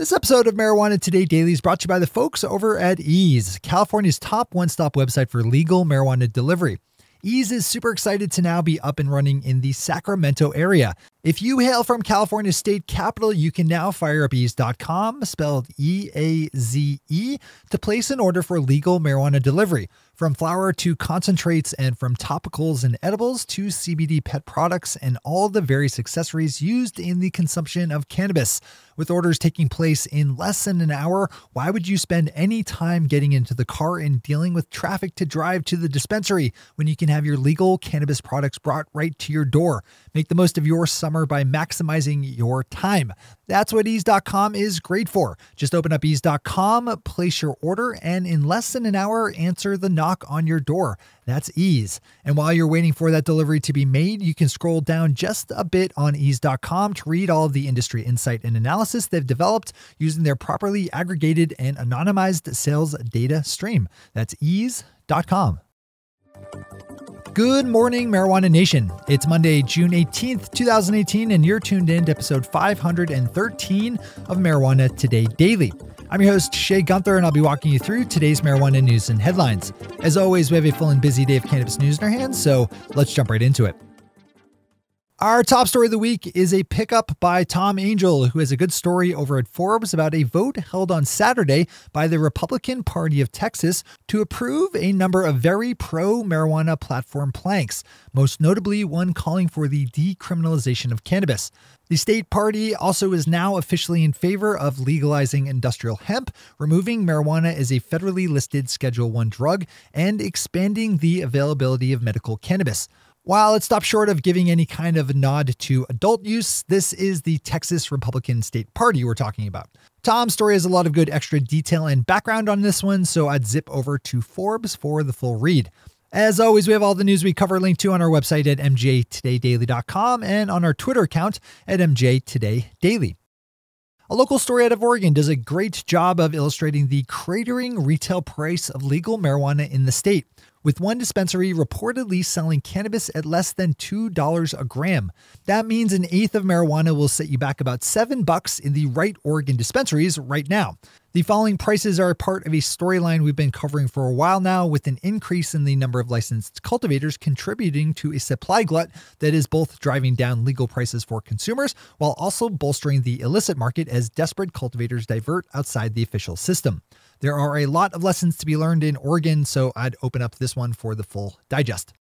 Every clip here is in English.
This episode of Marijuana Today Daily is brought to you by the folks over at Ease, California's top one-stop website for legal marijuana delivery. Ease is super excited to now be up and running in the Sacramento area. If you hail from California's state capital, you can now fire up ease.com, spelled E-A-Z-E, to place an order for legal marijuana delivery. From flower to concentrates and from topicals and edibles to CBD pet products and all the various accessories used in the consumption of cannabis. With orders taking place in less than an hour, why would you spend any time getting into the car and dealing with traffic to drive to the dispensary when you can have your legal cannabis products brought right to your door? Make the most of your summer by maximizing your time. That's what ease.com is great for. Just open up ease.com, place your order, and in less than an hour, answer the knock on your door. That's Ease. And while you're waiting for that delivery to be made, you can scroll down just a bit on ease.com to read all of the industry insight and analysis they've developed using their properly aggregated and anonymized sales data stream. That's ease.com. Good morning, Marijuana Nation. It's Monday, June 18th, 2018, and you're tuned in to episode 513 of Marijuana Today Daily. I'm your host, Shay Gunther, and I'll be walking you through today's marijuana news and headlines. As always, we have a full and busy day of cannabis news in our hands, so let's jump right into it. Our top story of the week is a pickup by Tom Angel, who has a good story over at Forbes about a vote held on Saturday by the Republican Party of Texas to approve a number of very pro-marijuana platform planks, most notably one calling for the decriminalization of cannabis. The state party also is now officially in favor of legalizing industrial hemp, removing marijuana as a federally listed Schedule I drug, and expanding the availability of medical cannabis. While it stops short of giving any kind of nod to adult use, this is the Texas Republican State Party we're talking about. Tom's story has a lot of good extra detail and background on this one, so I'd zip over to Forbes for the full read. As always, we have all the news we cover linked to on our website at mjtodaydaily.com and on our Twitter account at mjtodaydaily. A local story out of Oregon does a great job of illustrating the cratering retail price of legal marijuana in the state, with one dispensary reportedly selling cannabis at less than $2 a gram. That means an eighth of marijuana will set you back about $7 in the right Oregon dispensaries right now. The falling prices are part of a storyline we've been covering for a while now, with an increase in the number of licensed cultivators contributing to a supply glut that is both driving down legal prices for consumers while also bolstering the illicit market as desperate cultivators divert outside the official system. There are a lot of lessons to be learned in Oregon, so I'd open up this one for the full digest.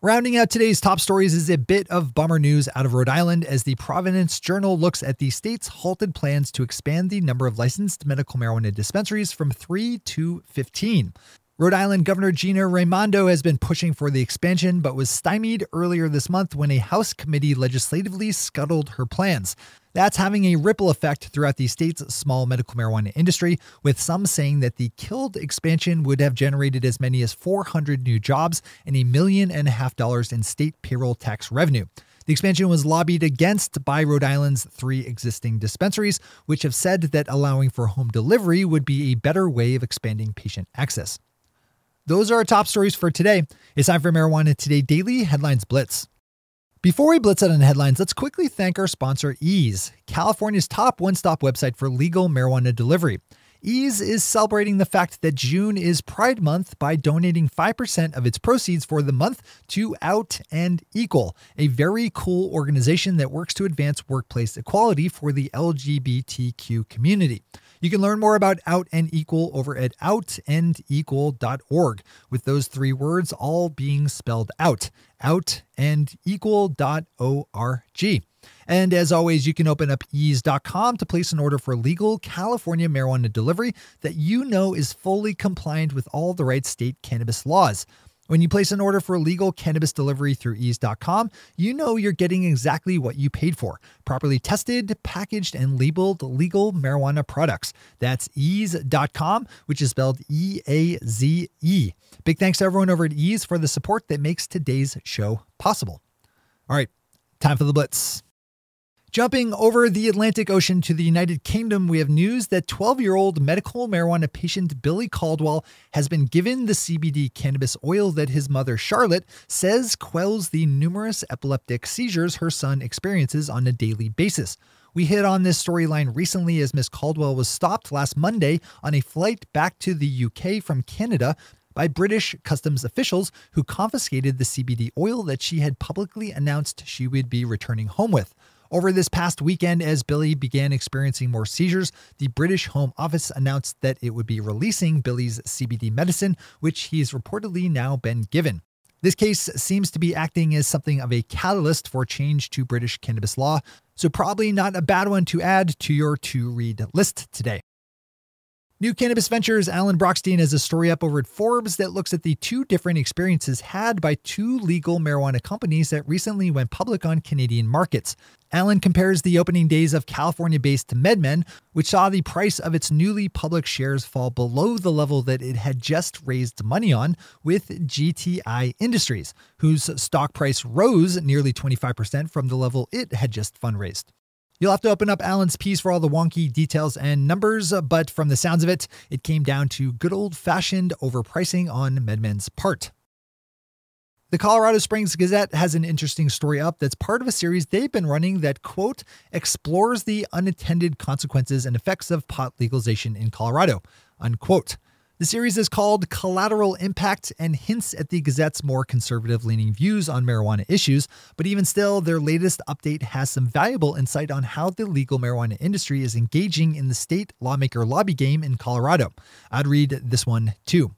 Rounding out today's top stories is a bit of bummer news out of Rhode Island as the Providence Journal looks at the state's halted plans to expand the number of licensed medical marijuana dispensaries from 3 to 15. Rhode Island Governor Gina Raimondo has been pushing for the expansion, but was stymied earlier this month when a House committee legislatively scuttled her plans. That's having a ripple effect throughout the state's small medical marijuana industry, with some saying that the killed expansion would have generated as many as 400 new jobs and $1.5 million in state payroll tax revenue. The expansion was lobbied against by Rhode Island's 3 existing dispensaries, which have said that allowing for home delivery would be a better way of expanding patient access. Those are our top stories for today. It's time for Marijuana Today Daily Headlines Blitz. Before we blitz out on headlines, let's quickly thank our sponsor, Ease, California's top one-stop website for legal marijuana delivery. Ease is celebrating the fact that June is Pride Month by donating 5% of its proceeds for the month to Out and Equal, a very cool organization that works to advance workplace equality for the LGBTQ community. You can learn more about Out and Equal over at outandequal.org, with those 3 words all being spelled out, outandequal.org. And as always, you can open up ease.com to place an order for legal California marijuana delivery that you know is fully compliant with all the right state cannabis laws. When you place an order for legal cannabis delivery through ease.com, you know you're getting exactly what you paid for: properly tested, packaged, and labeled legal marijuana products. That's ease.com, which is spelled E-A-Z-E. Big thanks to everyone over at Ease for the support that makes today's show possible. All right, time for the Blitz. Jumping over the Atlantic Ocean to the United Kingdom, we have news that 12-year-old medical marijuana patient Billy Caldwell has been given the CBD cannabis oil that his mother, Charlotte, says quells the numerous epileptic seizures her son experiences on a daily basis. We hit on this storyline recently as Miss Caldwell was stopped last Monday on a flight back to the UK from Canada by British customs officials who confiscated the CBD oil that she had publicly announced she would be returning home with. Over this past weekend, as Billy began experiencing more seizures, the British Home Office announced that it would be releasing Billy's CBD medicine, which he's reportedly now been given. This case seems to be acting as something of a catalyst for change to British cannabis law, so probably not a bad one to add to your to-read list today. New Cannabis Ventures' Alan Brockstein has a story up over at Forbes that looks at the two different experiences had by two legal marijuana companies that recently went public on Canadian markets. Alan compares the opening days of California-based MedMen, which saw the price of its newly public shares fall below the level that it had just raised money on, with GTI Industries, whose stock price rose nearly 25% from the level it had just fundraised. You'll have to open up Alan's piece for all the wonky details and numbers, but from the sounds of it, it came down to good old-fashioned overpricing on MedMen's part. The Colorado Springs Gazette has an interesting story up that's part of a series they've been running that, quote, explores the unintended consequences and effects of pot legalization in Colorado, unquote. The series is called Collateral Impact and hints at the Gazette's more conservative-leaning views on marijuana issues, but even still, their latest update has some valuable insight on how the legal marijuana industry is engaging in the state lawmaker lobby game in Colorado. I'd read this one too.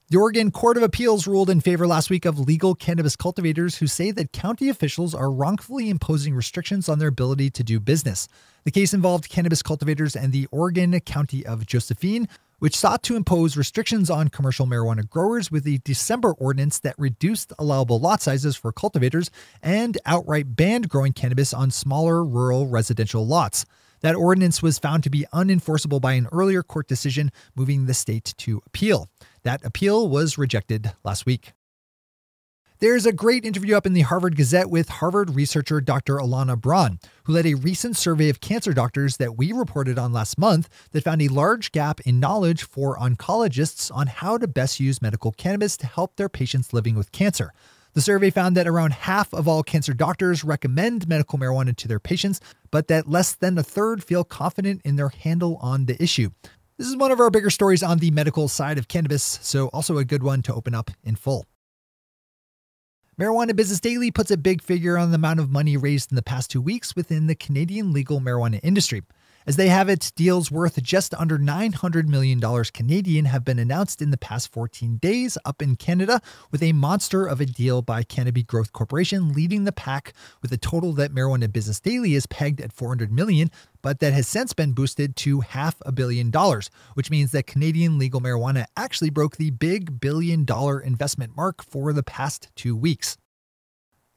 The Oregon Court of Appeals ruled in favor last week of legal cannabis cultivators who say that county officials are wrongfully imposing restrictions on their ability to do business. The case involved cannabis cultivators and the Oregon County of Josephine, which sought to impose restrictions on commercial marijuana growers with a December ordinance that reduced allowable lot sizes for cultivators and outright banned growing cannabis on smaller rural residential lots. That ordinance was found to be unenforceable by an earlier court decision, moving the state to appeal. That appeal was rejected last week. There's a great interview up in the Harvard Gazette with Harvard researcher Dr. Alana Braun, who led a recent survey of cancer doctors that we reported on last month that found a large gap in knowledge for oncologists on how to best use medical cannabis to help their patients living with cancer. The survey found that around half of all cancer doctors recommend medical marijuana to their patients, but that less than a third feel confident in their handle on the issue. This is one of our bigger stories on the medical side of cannabis, so also a good one to open up in full. Marijuana Business Daily puts a big figure on the amount of money raised in the past 2 weeks within the Canadian legal marijuana industry. As they have it, deals worth just under $900 million Canadian have been announced in the past 14 days up in Canada, with a monster of a deal by Cannabis Growth Corporation leading the pack with a total that Marijuana Business Daily is pegged at $400 million, but that has since been boosted to $500 million, which means that Canadian legal marijuana actually broke the big billion-dollar investment mark for the past 2 weeks.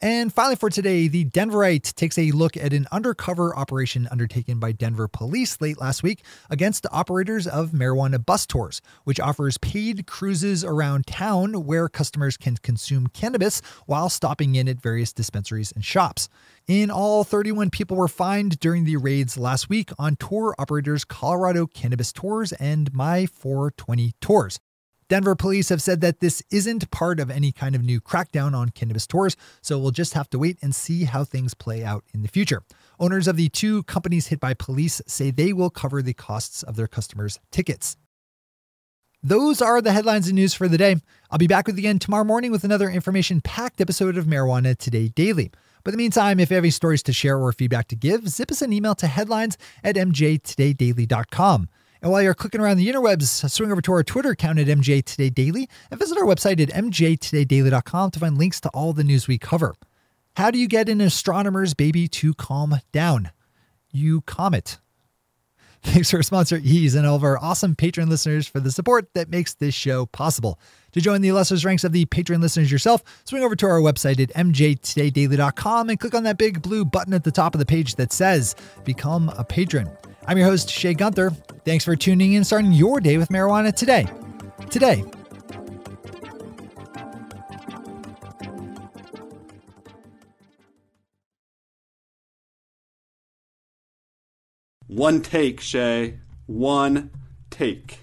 And finally for today, the Denverite takes a look at an undercover operation undertaken by Denver police late last week against the operators of marijuana bus tours, which offers paid cruises around town where customers can consume cannabis while stopping in at various dispensaries and shops. In all, 31 people were fined during the raids last week on tour operators Colorado Cannabis Tours and My 420 Tours. Denver police have said that this isn't part of any kind of new crackdown on cannabis tours, so we'll just have to wait and see how things play out in the future. Owners of the two companies hit by police say they will cover the costs of their customers' tickets. Those are the headlines and news for the day. I'll be back with you again tomorrow morning with another information-packed episode of Marijuana Today Daily. But in the meantime, if you have any stories to share or feedback to give, zip us an email to headlines@mjtodaydaily.com. And while you're clicking around the interwebs, swing over to our Twitter account at MJ Today Daily and visit our website at mjtodaydaily.com to find links to all the news we cover. How do you get an astronomer's baby to calm down? You comet. Thanks to our sponsor Ease and all of our awesome Patreon listeners for the support that makes this show possible. To join the illustrious ranks of the Patreon listeners yourself, swing over to our website at mjtodaydaily.com and click on that big blue button at the top of the page that says Become a Patron. I'm your host, Shay Gunther. Thanks for tuning in and starting your day with marijuana today. One take, Shay. One take.